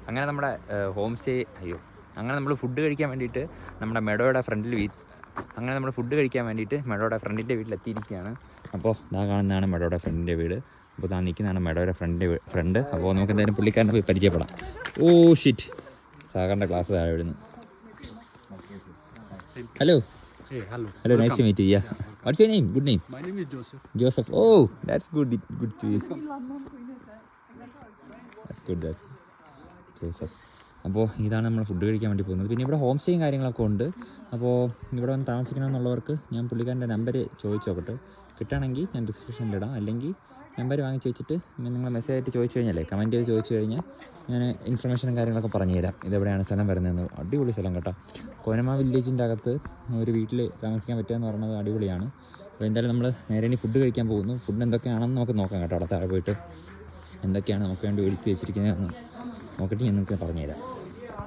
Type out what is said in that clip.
അങ്ങനെ നമ്മുടെ home stay അങ്ങനെ നമ്മൾ ഫുഡ് കഴിക്കാൻ വേണ്ടിയിട്ട് നമ്മുടെ മെഡോയുടെ ഫ്രണ്ടിൽ മെഡോയുടെ ഫ്രണ്ടിൻ്റെ വീട്ടിലെത്തിയിരിക്കുകയാണ്. അപ്പോൾ ഇതാ കാണുന്നതാണ് മെഡോയുടെ ഫ്രണ്ടിൻ്റെ വീട്. അപ്പോൾ ഇതാ നിൽക്കുന്നതാണ് മെഡോയുടെ ഫ്രണ്ട്. അപ്പോൾ നമുക്ക് എന്തായാലും പുള്ളിക്കാരനെ പോയി പരിചയപ്പെടാം. ഓ ഷിറ്റ്, സാഗറിൻ്റെ ക്ലാസ് താഴെ വിടുന്നു. Hello. Hello, nice to meet you. Yeah. What's your name? Good name. My name is Joseph. Joseph. Oh, that's good to you. That's good. Joseph. അപ്പോൾ ഇതാണ് നമ്മൾ ഫുഡ് കഴിക്കാൻ വേണ്ടി പോകുന്നത്. പിന്നെ ഇവിടെ ഹോം സ്റ്റേയും കാര്യങ്ങളൊക്കെ ഉണ്ട്. അപ്പോൾ ഇവിടെ വന്ന് താമസിക്കണമെന്നുള്ളവർക്ക് ഞാൻ പുള്ളിക്കാരൻ്റെ നമ്പർ ചോദിച്ചു നോക്കട്ടെ. കിട്ടുകയാണെങ്കിൽ ഞാൻ ഡിസ്ക്രിപ്ഷനിലിടാം. അല്ലെങ്കിൽ നമ്പർ വാങ്ങിച്ച് വെച്ചിട്ട് നിങ്ങൾ മെസ്സേജ് ആയിട്ട് ചോദിച്ചു കഴിഞ്ഞാൽ, കമൻറ്റ് ചെയ്ത് ചോദിച്ചു കഴിഞ്ഞാൽ ഞാൻ ഇൻഫർമേഷനും കാര്യങ്ങളൊക്കെ പറഞ്ഞു തരാം. ഇതെവിടെയാണ് സ്ഥലം വരുന്നതെന്ന്. അടിപൊളി സ്ഥലം കേട്ടോ. കോനമ വില്ലേജിൻ്റെ അകത്ത് ഒരു വീട്ടിൽ താമസിക്കാൻ പറ്റുക പറയുന്നത് അടിപൊളിയാണ്. അപ്പോൾ എന്തായാലും നമ്മൾ നേരെ ഇനി ഫുഡ് കഴിക്കാൻ പോകുന്നു. ഫുഡ് എന്തൊക്കെയാണെന്ന് നമുക്ക് നോക്കാം കേട്ടോ. അവിടെ താഴെ പോയിട്ട് എന്തൊക്കെയാണ് നമുക്ക് വേണ്ടി ഒരുക്കി വെച്ചിരിക്കുന്നതെന്ന് നോക്കിയിട്ട് ഞാൻ നിങ്ങൾക്ക് പറഞ്ഞു തരാം.